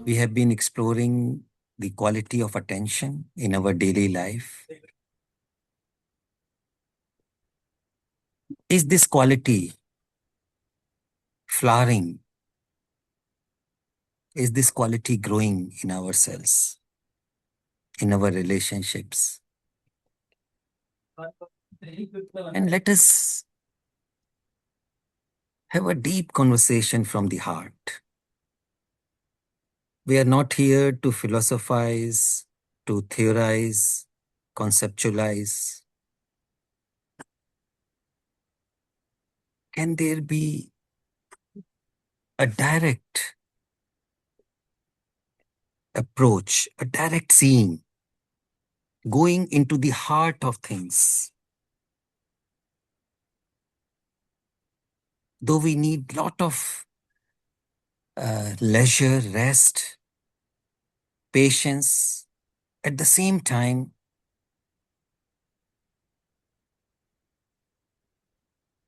We have been exploring the quality of attention in our daily life. Is this quality flowering? Is this quality growing in ourselves, in our relationships? And let us have a deep conversation from the heart. We are not here to philosophize, to theorize, conceptualize. Can there be a direct approach, a direct seeing, going into the heart of things? Though we need lot of leisure, rest, patience, at the same time,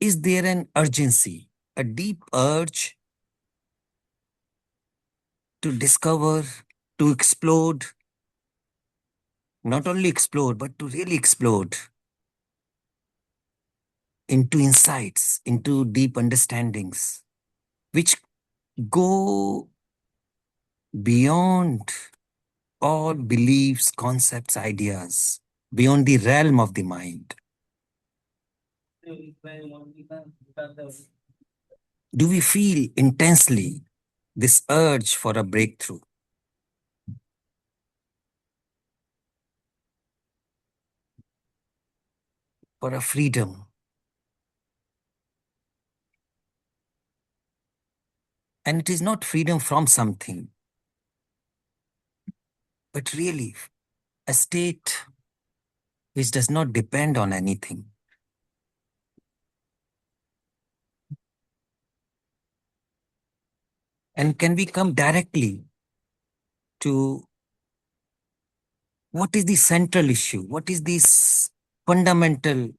is there an urgency, a deep urge to discover, to explode, not only explode, but to really explode into insights, into deep understandings, which go beyond all beliefs, concepts, ideas, beyond the realm of the mind? Do we feel intensely this urge for a breakthrough, for a freedom? And it is not freedom from something, but really a state which does not depend on anything. And can we come directly to what is the central issue? What is this fundamental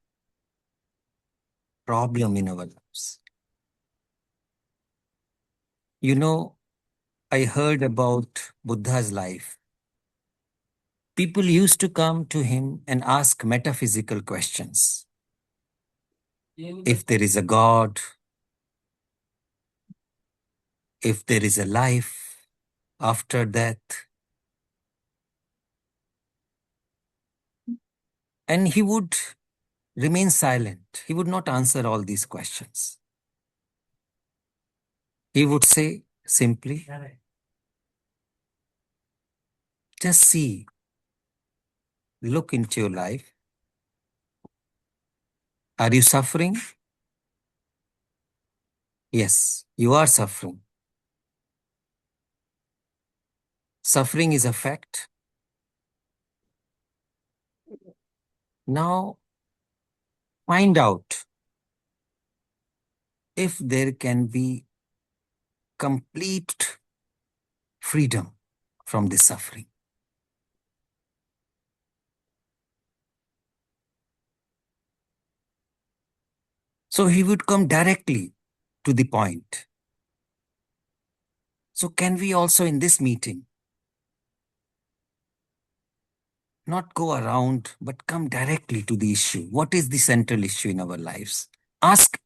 problem in our lives? You know, I heard about Buddha's life. People used to come to him and ask metaphysical questions. If there is a God, if there is a life after death. And he would remain silent. He would not answer all these questions. He would say simply, just see, look into your life. Are you suffering? Yes, you are suffering. Suffering is a fact. Now, find out if there can be complete freedom from this suffering. So he would come directly to the point. So can we also in this meeting not go around, but come directly to the issue? What is the central issue in our lives? Ask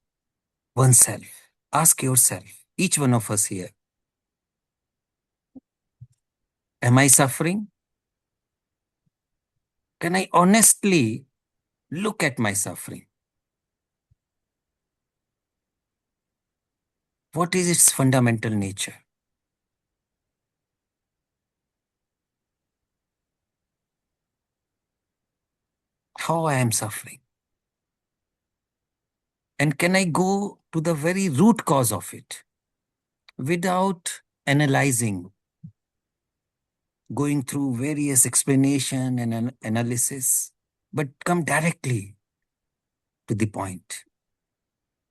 oneself, ask yourself, each one of us here. Am I suffering? Can I honestly look at my suffering? What is its fundamental nature? How I am suffering? And can I go to the very root cause of it without analyzing, going through various explanation and analysis, but come directly to the point?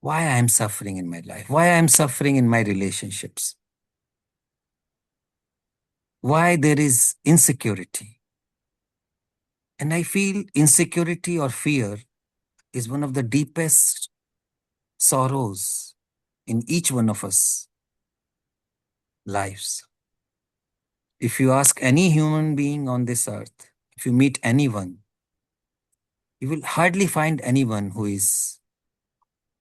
Why I am suffering in my life? Why I am suffering in my relationships? Why there is insecurity? And I feel insecurity or fear is one of the deepest sorrows in each one of us lives. If you ask any human being on this earth, if you meet anyone, you will hardly find anyone who is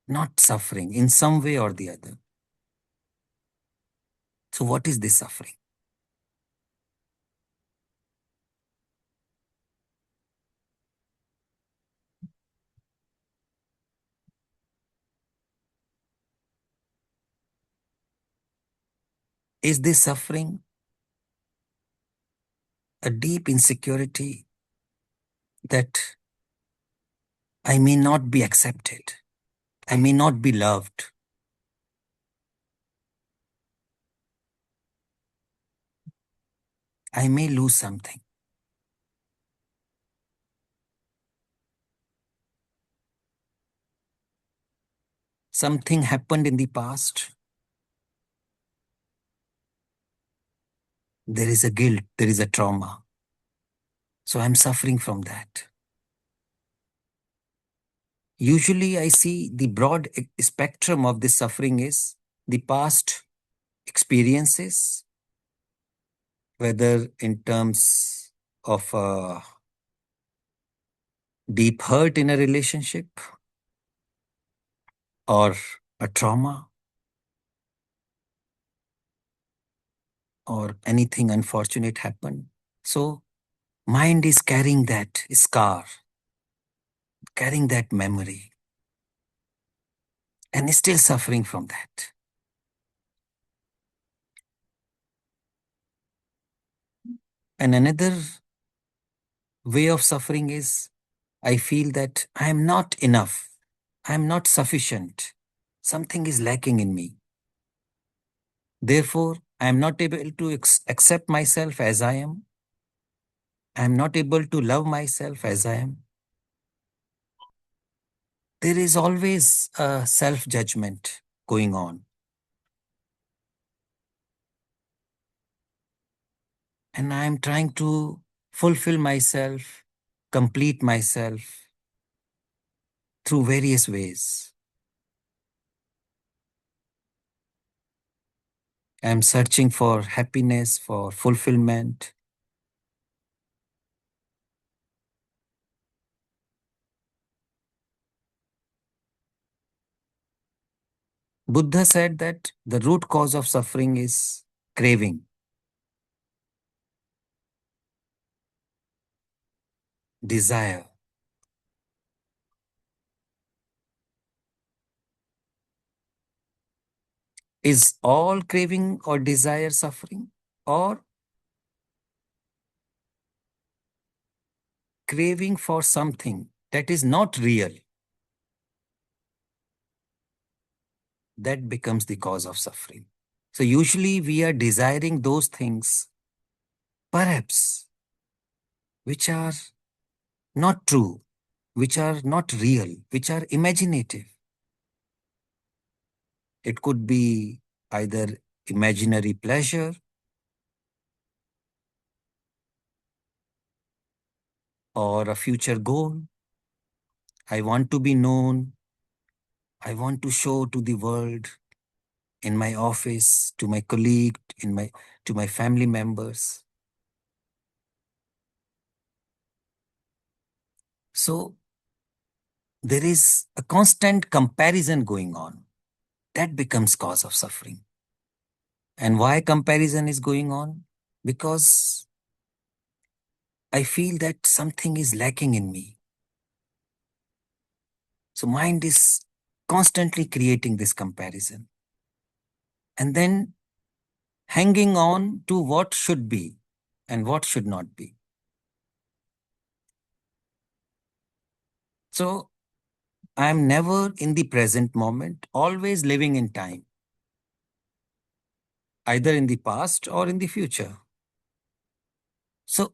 not suffering in some way or the other. So, what is this suffering? Is this suffering a deep insecurity that I may not be accepted, I may not be loved, I may lose something? Something happened in the past. There is a guilt, there is a trauma. So I'm suffering from that. Usually, I see the broad spectrum of this suffering is the past experiences, whether in terms of deep hurt in a relationship or a trauma or anything unfortunate happened. So, mind is carrying that scar, carrying that memory, and is still suffering from that. And another way of suffering is I feel that I am not enough, I am not sufficient, something is lacking in me. Therefore, I am not able to accept myself as I am. I am not able to love myself as I am. There is always a self judgment going on. And I am trying to fulfill myself, complete myself through various ways. I am searching for happiness, for fulfillment. Buddha said that the root cause of suffering is craving, desire. Is all craving or desire suffering? Or craving for something that is not real, that becomes the cause of suffering. So usually we are desiring those things, perhaps, which are not true, which are not real, which are imaginative. It could be either imaginary pleasure or a future goal. I want to be known. I want to show to the world, in my office, to my colleague, to my family members. So there is a constant comparison going on. That becomes cause of suffering. And why comparison is going on? Because I feel that something is lacking in me. So mind is constantly creating this comparison and then hanging on to what should be and what should not be. So I am never in the present moment, always living in time, either in the past or in the future. So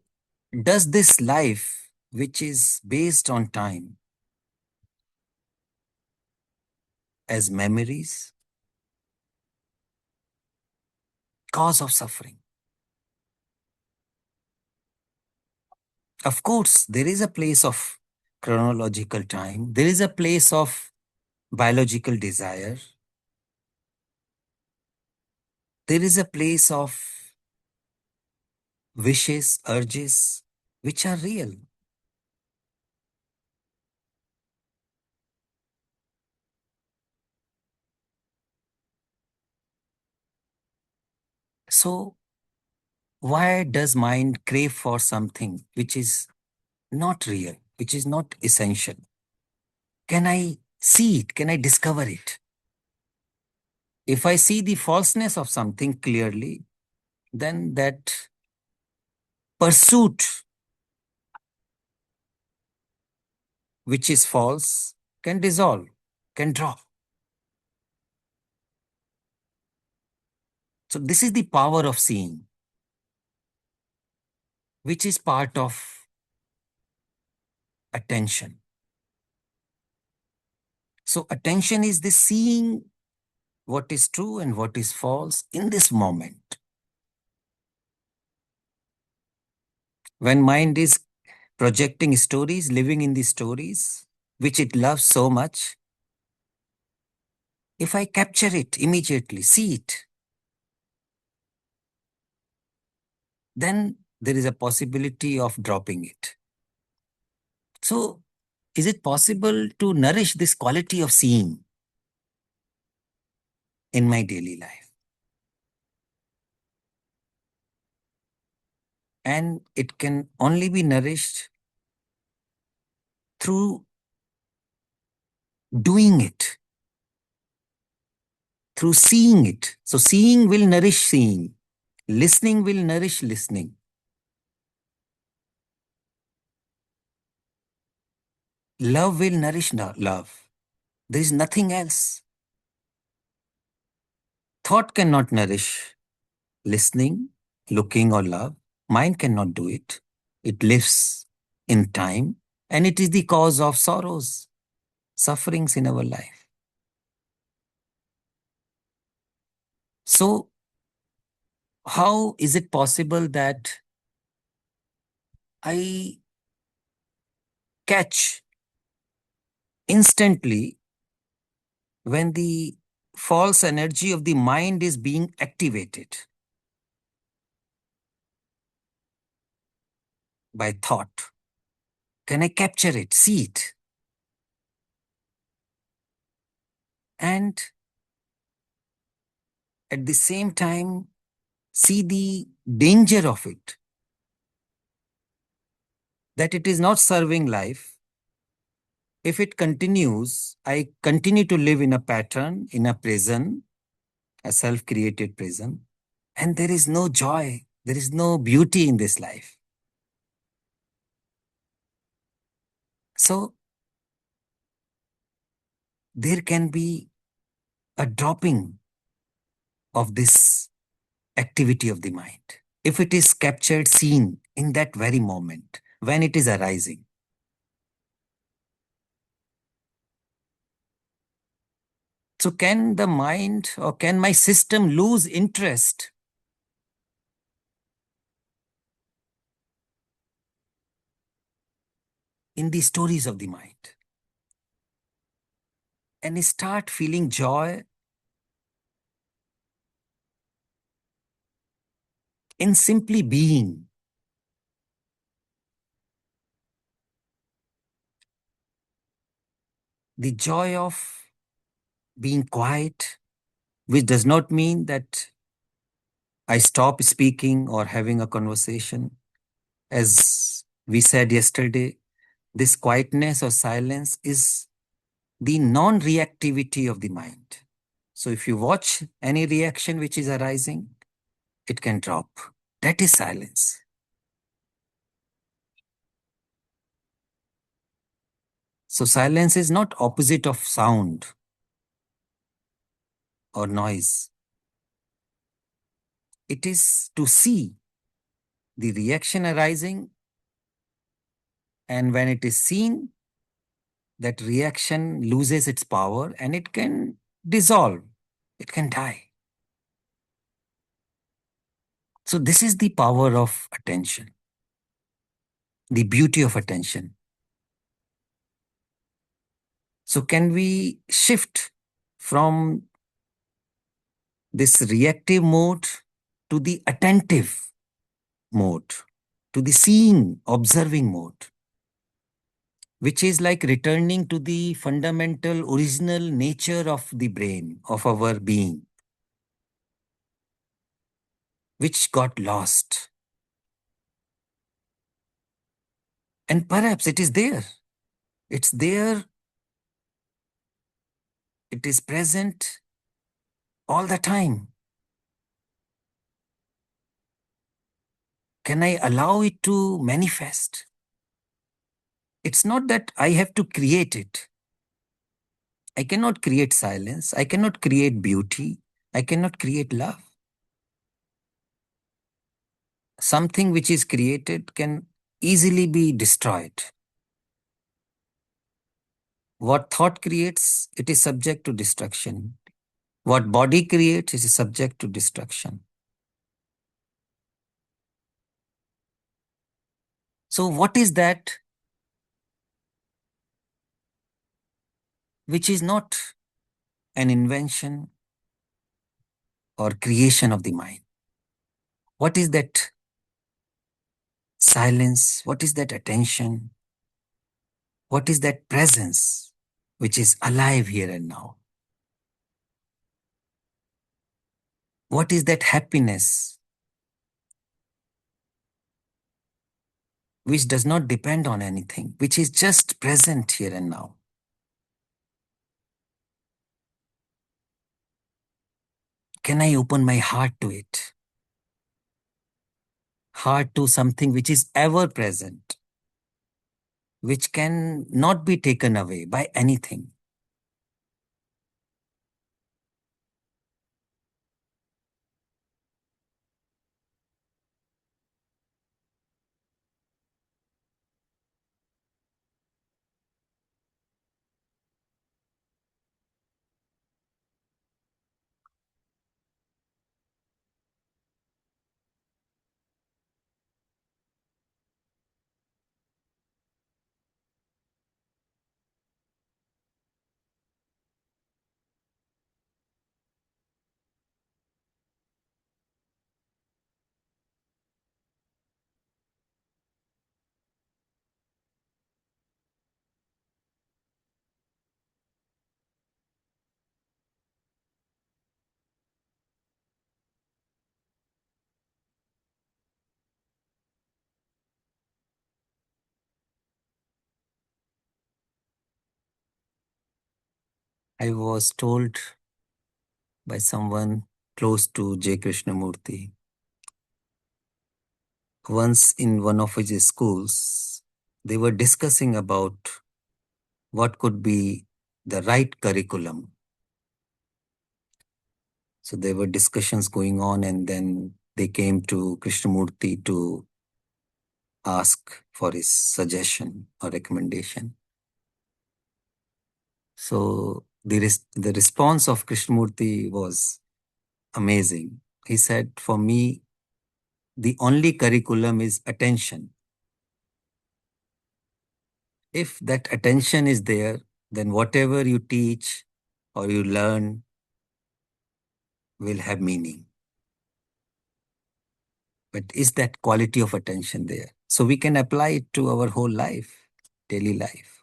does this life, which is based on time, as memories, cause of suffering? Of course, there is a place of chronological time. There is a place of biological desire. There is a place of wishes, urges, which are real. So, why does mind crave for something which is not real, which is not essential? Can I see it? Can I discover it? If I see the falseness of something clearly, then that pursuit which is false can dissolve, can drop. So, this is the power of seeing, which is part of attention. So, attention is the seeing what is true and what is false in this moment. When mind is projecting stories, living in the stories, which it loves so much, if I capture it immediately, see it, then there is a possibility of dropping it. So, is it possible to nourish this quality of seeing in my daily life? And it can only be nourished through doing it, through seeing it. So, seeing will nourish seeing, listening will nourish listening, love will nourish love. There is nothing else. Thought cannot nourish listening, looking, or love. Mind cannot do it. It lives in time and it is the cause of sorrows, sufferings in our life. So, how is it possible that I catch instantly when the false energy of the mind is being activated by thought? Can I capture it, see it, and at the same time see the danger of it, that it is not serving life? If it continues, I continue to live in a pattern, in a prison, a self created prison, and there is no joy, there is no beauty in this life. So, there can be a dropping of this activity of the mind if it is captured, seen in that very moment when it is arising. So, can the mind or can my system lose interest in the stories of the mind and start feeling joy in simply being? The joy of being quiet, which does not mean that I stop speaking or having a conversation. As we said yesterday, this quietness or silence is the non reactivity of the mind. So if you watch any reaction which is arising, it can drop. That is silence. So silence is not opposite of sound or noise. It is to see the reaction arising, and when it is seen, that reaction loses its power and it can dissolve, it can die. So, this is the power of attention, the beauty of attention. So, can we shift from this reactive mode to the attentive mode, to the seeing, observing mode, which is like returning to the fundamental, original nature of the brain, of our being, which got lost? And perhaps it is there. It's there, it is present all the time. Can I allow it to manifest? It's not that I have to create it. I cannot create silence. I cannot create beauty. I cannot create love. Something which is created can easily be destroyed. What thought creates, it is subject to destruction. What body creates, it is subject to destruction. So, what is that which is not an invention or creation of the mind? What is that silence? What is that attention? What is that presence which is alive here and now? What is that happiness which does not depend on anything, which is just present here and now? Can I open my heart to it? Heart to something which is ever present, which can not be taken away by anything. I was told by someone close to J. Krishnamurti, once in one of his schools, they were discussing about what could be the right curriculum. So there were discussions going on, and then they came to Krishnamurti to ask for his suggestion or recommendation. So the response of Krishnamurti was amazing. He said, for me, the only curriculum is attention. If that attention is there, then whatever you teach or you learn will have meaning. But is that quality of attention there? So we can apply it to our whole life, daily life.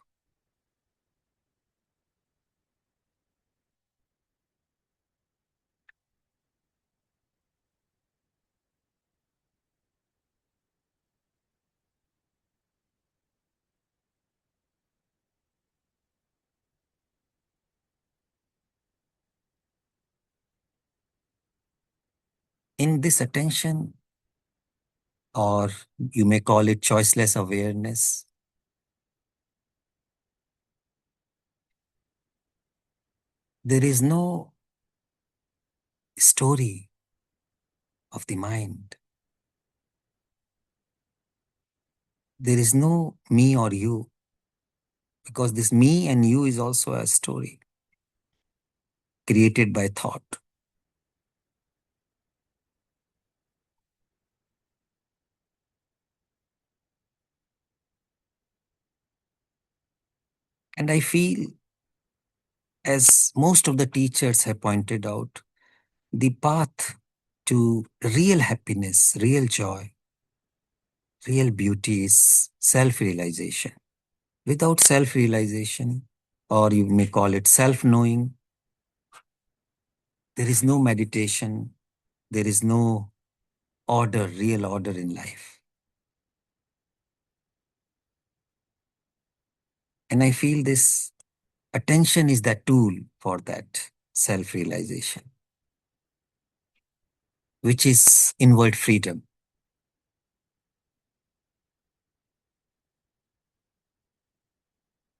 In this attention, or you may call it choiceless awareness, there is no story of the mind. There is no me or you, because this me and you is also a story created by thought. And I feel as most of the teachers have pointed out, the path to real happiness, real joy, real beauty is self realization. Without self realization, or you may call it self knowing, there is no meditation, there is no order, real order in life. And I feel this attention is the tool for that self realization, which is inward freedom.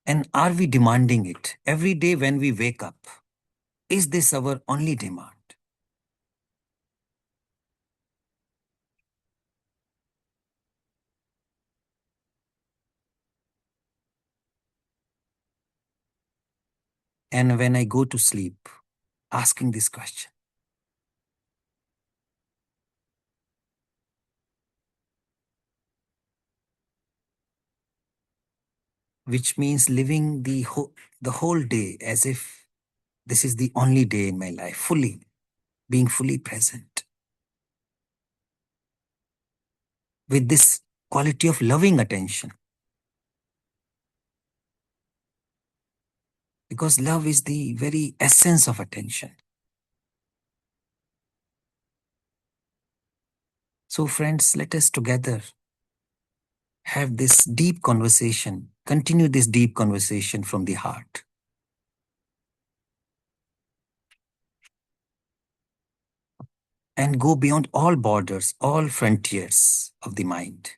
And are we demanding it every day when we wake up? Is this our only demand? And when I go to sleep, asking this question, which means living the whole day as if this is the only day in my life, fully, being fully present with this quality of loving attention. Because love is the very essence of attention. So, friends, let us together have this deep conversation, continue this deep conversation from the heart, and go beyond all borders, all frontiers of the mind.